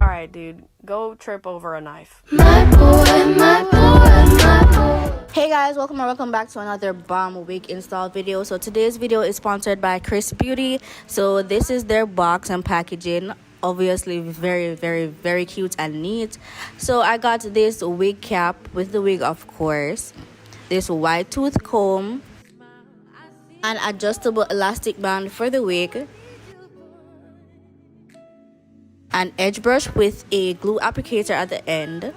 Alright, dude, go trip over a knife. My boy, my boy, my boy. Hey guys, welcome back to another bomb wig install video. So today's video is sponsored by XrsBeauty. So this is their box and packaging, obviously very cute and neat. So I got this wig cap with the wig, of course, this white tooth comb, an adjustable elastic band for the wig, an edge brush with a glue applicator at the end,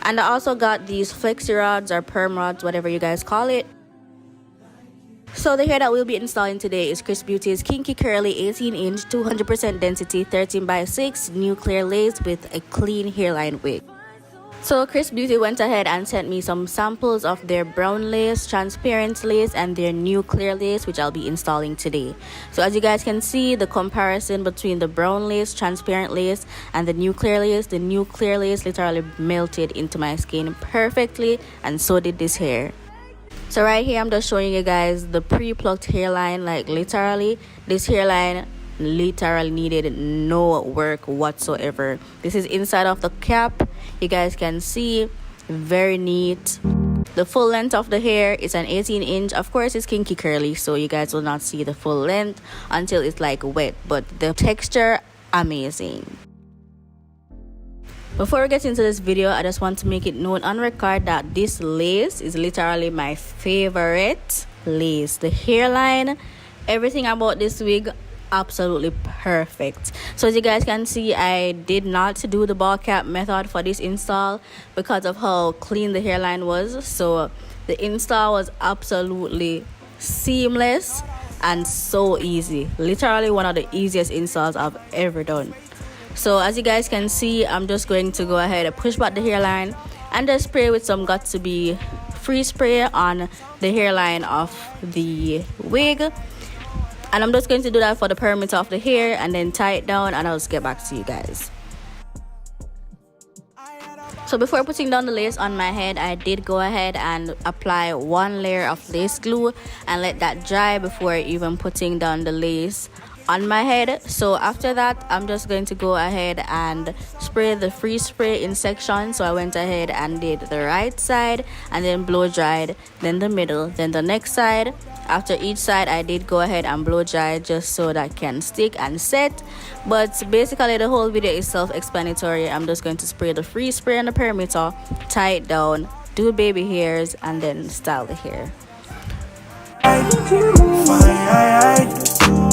and I also got these flexi rods or perm rods, whatever you guys call it. So the hair that we'll be installing today is XrsBeauty's Kinky Curly 18-inch 200% density 13x6 new clear lace with a clean hairline wig. So XrsBeauty went ahead and sent me some samples of their brown lace, transparent lace, and their new clear lace, which I'll be installing today. So as you guys can see, the comparison between the brown lace, transparent lace, and the new clear lace literally melted into my skin perfectly, and so did this hair. So right here I'm just showing you guys the pre-plucked hairline. Like literally, this hairline literally needed no work whatsoever. This is inside of the cap, you guys can see, very neat. The full length of the hair is an 18-inch. Of course it's kinky curly, so you guys will not see the full length until it's like wet, but the texture, amazing. Before we get into this video, I just want to make it known on record that this lace is literally my favorite lace. The hairline, everything about this wig, absolutely perfect. So as you guys can see, I did not do the ball cap method for this install because of how clean the hairline was. So the install was absolutely seamless and so easy. Literally one of the easiest installs I've ever done. So as you guys can see, I'm just going to go ahead and push back the hairline and just spray with some got to be free spray on the hairline of the wig. And I'm just going to do that for the perimeter of the hair and then tie it down, and I'll just get back to you guys. So before putting down the lace on my head, I did go ahead and apply one layer of lace glue and let that dry before even putting down the lace on my head. So after that, I'm just going to go ahead and spray the free spray in sections. So I went ahead and did the right side and then blow dried, then the middle, then the next side. After each side, I did go ahead and blow dry just so that can stick and set. But basically the whole video is self-explanatory. I'm just going to spray the free spray on the perimeter, tie it down, do baby hairs, and then style the hair.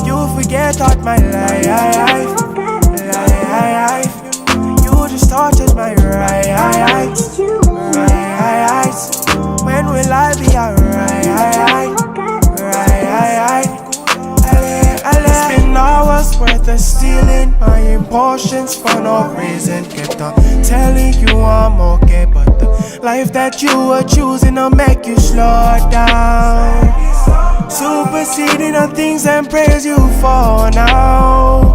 You forget out my life. You just tortured my right. When will I be alright? It's been hours worth of stealing my emotions for no reason. Kept on telling you I'm okay, but the life that you were choosing will make you slow down. Superseding the things and praise you for now.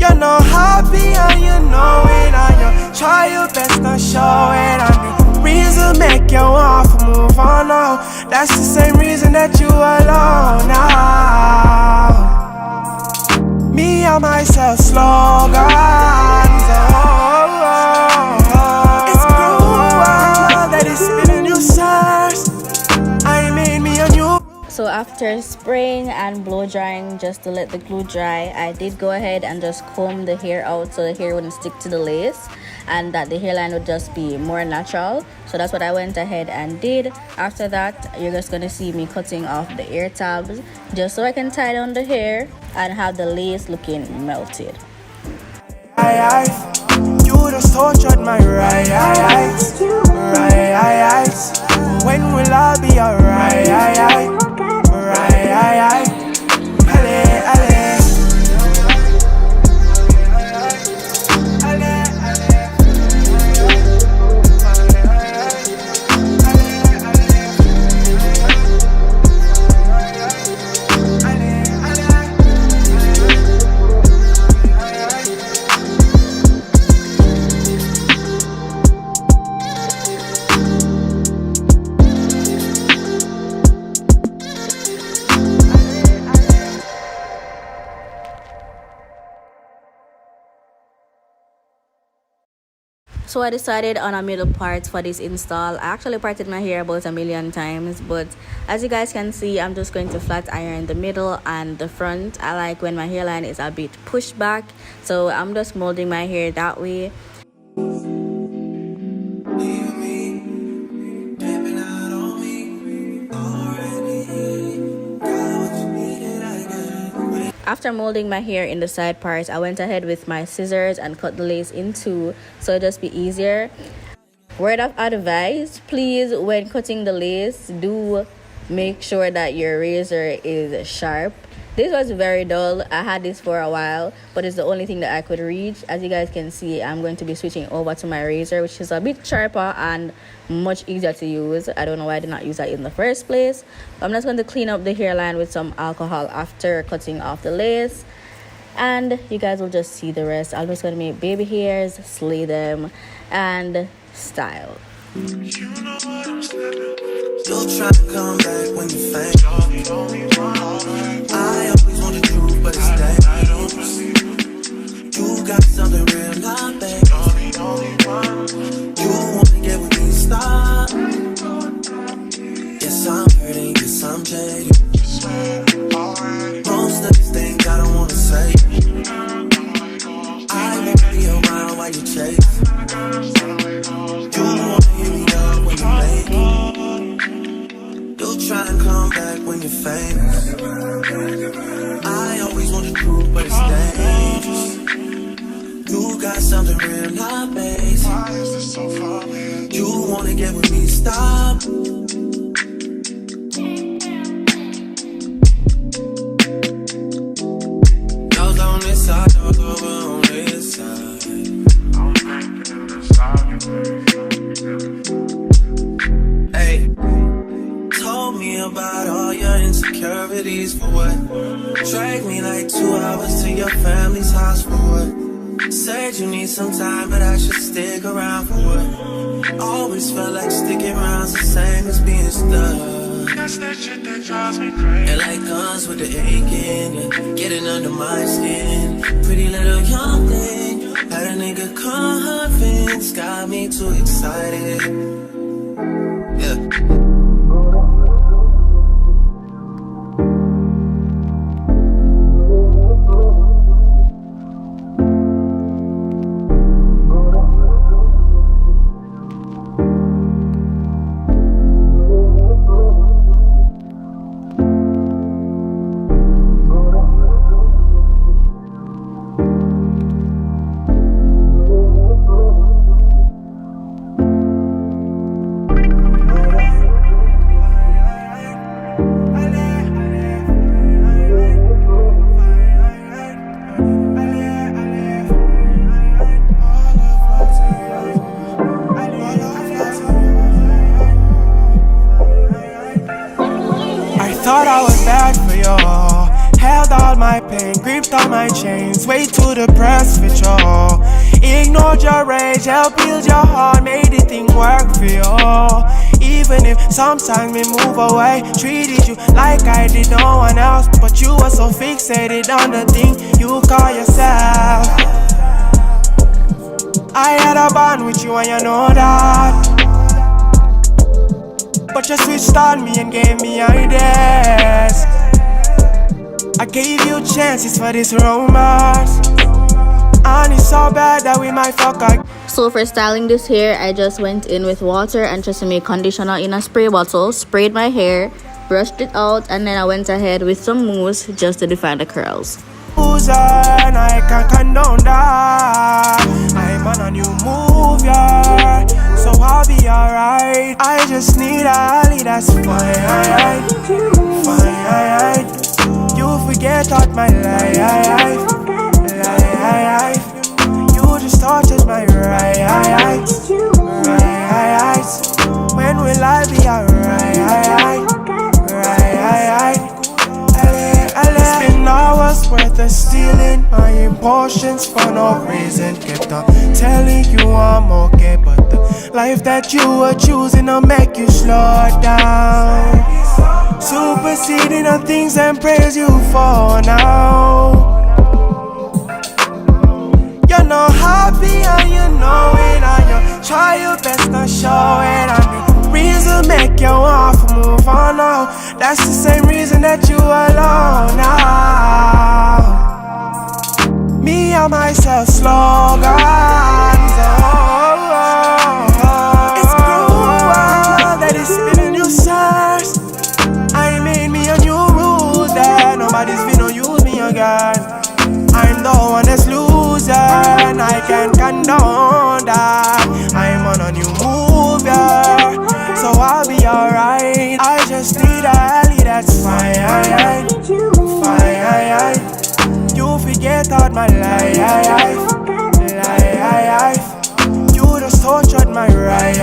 You're not happy and you know it, and you try your best to show it, and the reason make you want to move on now. That's the same reason that you alone now. Me and myself slogans. It's cruel that it's spinning your sides. I made me a new. So after spraying and blow drying just to let the glue dry, I did go ahead and just comb the hair out so the hair wouldn't stick to the lace and that the hairline would just be more natural. So that's what I went ahead and did. After that, you're just going to see me cutting off the ear tabs just so I can tie down the hair and have the lace looking melted. You just tortured my right. When will I be alright? So I decided on a middle part for this install. I actually parted my hair about 1,000,000 times, but as you guys can see, I'm just going to flat iron the middle and the front. I like when my hairline is a bit pushed back, so I'm just molding my hair that way. After molding my hair in the side parts, I went ahead with my scissors and cut the lace in two, so it'll just be easier. Word of advice, please, when cutting the lace, do make sure that your razor is sharp. This was very dull. I had this for a while, but it's the only thing that I could reach. As you guys can see, I'm going to be switching over to my razor, which is a bit sharper and much easier to use. I don't know why I did not use that in the first place. I'm just going to clean up the hairline with some alcohol after cutting off the lace, and you guys will just see the rest. I'm just going to make baby hairs, slay them, and style. You know what I'm stepping. Still trying to come back when you faint. I always want the truth, but it's dangerous. You got something real, not back. You wanna get with me, stop. Yes, I'm hurting, yes, I'm jaded. Most of these things I don't wanna say. I won't be around while you chase. You wanna hear me up when you make it. You'll try and come back when you're famous. I always want the truth, but it's dangerous. You got something real, not basic. You wanna get with me, stop. Those on this side, those over on this side. Hey, told me about all your insecurities for what? Drag me like 2 hours to your family's house for what? Said you need some time, but I should stick around for what? Always felt like sticking around's the same as being stuck. That's that shit that drives me crazy. And like guns with the aching, yeah, getting under my skin. Pretty little young thing, had a nigga convinced, got me too excited. Yeah. Thought I was bad for you. Held all my pain, gripped all my chains, way too depressed for you. Ignored your rage, helped build your heart, made the thing work for you. Even if sometimes we move away, treated you like I did no one else, but you were so fixated on the thing you call yourself. I had a bond with you and you know that, but you switched on me and gave me ideas. I gave you chances for this romance, and it's so bad that we might fuck again. So for styling this hair, I just went in with water and Tresemme conditioner in a spray bottle, sprayed my hair, brushed it out, and then I went ahead with some mousse just to define the curls. And I can't condone that. I'm on a new move, yeah, so I'll be alright. I just need a alley, that's fine, fine. You forget out my life. You just tortured my right. When will I be alright? It's been hours worth of stealing my emotions for no reason. Kept on telling you I'm okay, but the life that you were choosing will make you slow down. Superseding the things and praise you for now. You're not happy and you know it, and you're show it. And the reason make you want to move on now, that's the same reason that you alone now. Me and myself slogans. It's cruel that it's been a new source. I made me a new rule that nobody's gonna use me again. I'm the one that's losing, I can't condone that. I'm on a new move, yeah, so I'll be alright. I just need a alley that's fine, fine. You forget out my life. You just tortured my right.